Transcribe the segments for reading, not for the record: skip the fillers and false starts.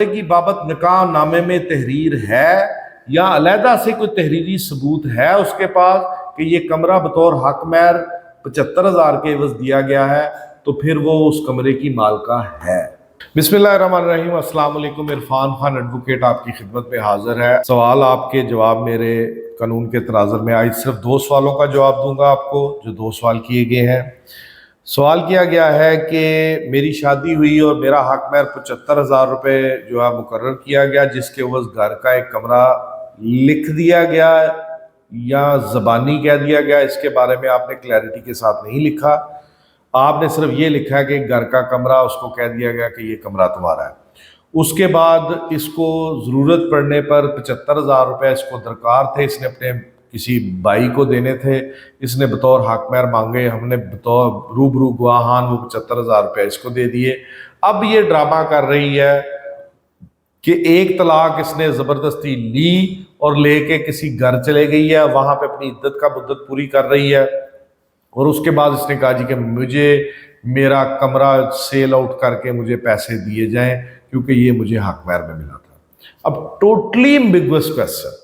کی بابت نکاح نامے میں تحریر ہے یا علیحدہ سے کوئی تحریری ثبوت ہے اس کے پاس کہ یہ کمرہ بطور حق مہر 75,000 کے عوض دیا گیا ہے، تو پھر وہ اس کمرے کی مالکہ ہے۔ بسم اللہ الرحمن الرحیم۔ السلام علیکم، عرفان خان ایڈوکیٹ آپ کی خدمت میں حاضر ہے۔ سوال آپ کے جواب میرے قانون کے تناظر میں آج صرف 2 سوالوں کا جواب دوں گا آپ کو، جو 2 سوال کیے گئے ہیں۔ سوال کیا گیا ہے کہ میری شادی ہوئی اور میرا حق مہر 75,000 روپے جو ہے مقرر کیا گیا، جس کے عوض گھر کا ایک کمرہ لکھ دیا گیا یا زبانی کہہ دیا گیا۔ اس کے بارے میں آپ نے کلیئرٹی کے ساتھ نہیں لکھا، آپ نے صرف یہ لکھا ہے کہ گھر کا کمرہ، اس کو کہہ دیا گیا کہ یہ کمرہ تمہارا ہے۔ اس کے بعد اس کو ضرورت پڑنے پر 75,000 روپے اس کو درکار تھے، اس نے اپنے کسی بھائی کو دینے تھے، اس نے بطور حق مہر مانگے، ہم نے بطور روبرو گواہان وہ 75,000 روپے اس کو دے دیے۔ اب یہ ڈرامہ کر رہی ہے کہ ایک طلاق اس نے زبردستی لی اور لے کے کسی گھر چلے گئی ہے، وہاں پہ اپنی عدت کا مدت پوری کر رہی ہے، اور اس کے بعد اس نے کہا جی کہ مجھے میرا کمرہ سیل آؤٹ کر کے مجھے پیسے دیے جائیں کیونکہ یہ مجھے حق مہر میں ملا تھا۔ اب ٹوٹلی ایمبیگوس کویسچن،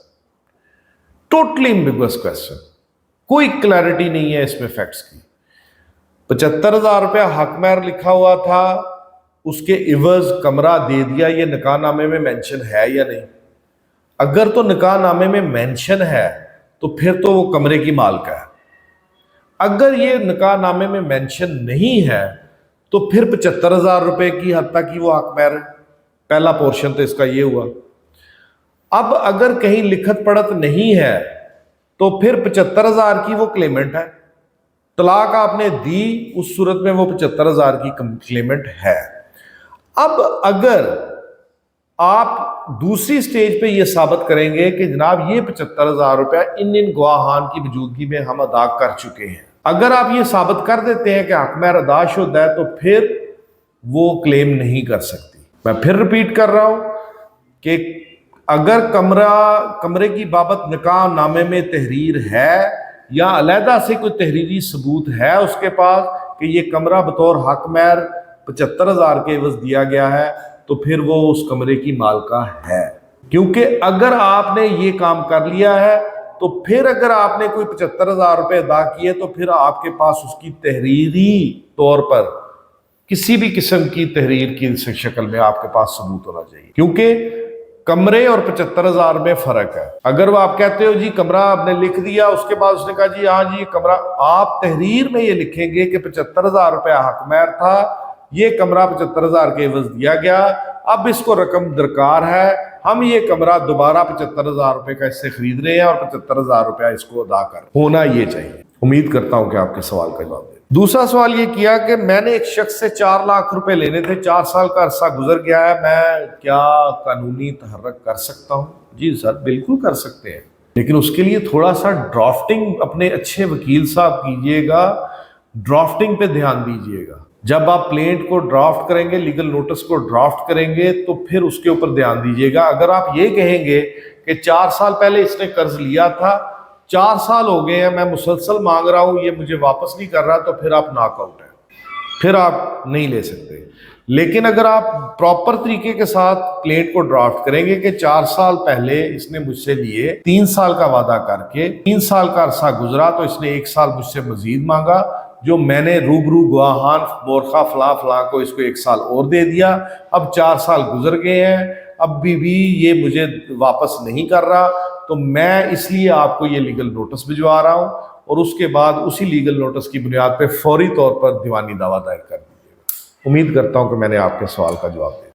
کوئی کلیئرٹی نہیں ہے اس میں فیکٹس کی۔ 75,000 روپے حق مہر لکھا ہوا تھا، اس کے عوض کمرہ دے دیا، یہ نکاح نامے میں مینشن ہے یا نہیں؟ اگر تو نکاح نامے میں مینشن ہے تو پھر تو وہ کمرے کی مالکہ ہے۔ اگر یہ نکاح نامے میں مینشن نہیں ہے تو پھر 75,000 روپے کی حد تک ہی وہ حق مہر ہے۔ پہلا پورشن تو اس کا یہ ہوا۔ اب اگر کہیں لکھت پڑھت نہیں ہے تو پھر 75,000 کی وہ کلیمنٹ ہے۔ طلاق آپ نے دی، اس صورت میں وہ 75,000 کی کلیمنٹ ہے۔ اب اگر آپ دوسری سٹیج پہ یہ ثابت کریں گے کہ جناب یہ 75,000 روپے ان گواہان کی موجودگی میں ہم ادا کر چکے ہیں، اگر آپ یہ ثابت کر دیتے ہیں کہ حق مہر ادا شدہ ہے، تو پھر وہ کلیم نہیں کر سکتی۔ میں پھر ریپیٹ کر رہا ہوں کہ اگر کمرے کی بابت نکاح نامے میں تحریر ہے یا علیحدہ سے کوئی تحریری ثبوت ہے اس کے پاس کہ یہ کمرہ بطور حق مہر 75,000 کے عوض دیا گیا ہے، تو پھر وہ اس کمرے کی مالکہ ہے۔ کیونکہ اگر آپ نے یہ کام کر لیا ہے تو پھر اگر آپ نے کوئی 75,000 روپے ادا کیے تو پھر آپ کے پاس اس کی تحریری طور پر کسی بھی قسم کی تحریر کی شکل میں آپ کے پاس ثبوت ہونا چاہیے، کیونکہ کمرے اور 75,000 میں فرق ہے۔ اگر وہ آپ کہتے ہو جی کمرہ آپ نے لکھ دیا، اس کے بعد اس نے کہا جی ہاں جی کمرہ، آپ تحریر میں یہ لکھیں گے کہ 75,000 روپے حق مہر تھا، یہ کمرہ 75,000 کے عوض دیا گیا، اب اس کو رقم درکار ہے، ہم یہ کمرہ دوبارہ 75,000 روپے کا اس سے خرید رہے ہیں اور 75,000 روپے اس کو ادا کر ہونا یہ چاہیے۔ امید کرتا ہوں کہ آپ کے سوال کا جواب دے۔ دوسرا سوال یہ کیا کہ میں نے ایک شخص سے 4 لاکھ روپے لینے تھے، 4 سال کا عرصہ گزر گیا ہے، میں کیا قانونی تحرک کر سکتا ہوں؟ جی سر، بالکل کر سکتے ہیں، لیکن اس کے لیے تھوڑا سا ڈرافٹنگ اپنے اچھے وکیل صاحب کیجئے گا، ڈرافٹنگ پہ دھیان دیجئے گا۔ جب آپ پلینٹ کو ڈرافٹ کریں گے، لیگل نوٹس کو ڈرافٹ کریں گے، تو پھر اس کے اوپر دھیان دیجئے گا۔ اگر آپ یہ کہیں گے کہ 4 سال پہلے اس نے قرض لیا تھا، 4 سال ہو گئے ہیں، میں مسلسل مانگ رہا ہوں، یہ مجھے واپس نہیں کر رہا، تو پھر آپ ناک آؤٹ ہیں، پھر آپ نہیں لے سکتے۔ لیکن اگر آپ پراپر طریقے کے ساتھ پلینٹ کو ڈرافٹ کریں گے کہ 4 سال پہلے اس نے مجھ سے لیے، 3 سال کا وعدہ کر کے 3 سال کا عرصہ گزرا تو اس نے 1 سال مجھ سے مزید مانگا، جو میں نے روبرو گواہان مورخہ فلاں فلاں کو اس کو 1 سال اور دے دیا، اب 4 سال گزر گئے ہیں، اب بھی یہ مجھے واپس نہیں کر رہا، تو میں اس لیے آپ کو یہ لیگل نوٹس بھجوا رہا ہوں، اور اس کے بعد اسی لیگل نوٹس کی بنیاد پہ فوری طور پر دیوانی دعویٰ دائر کر دیجیے گا۔ امید کرتا ہوں کہ میں نے آپ کے سوال کا جواب دیا۔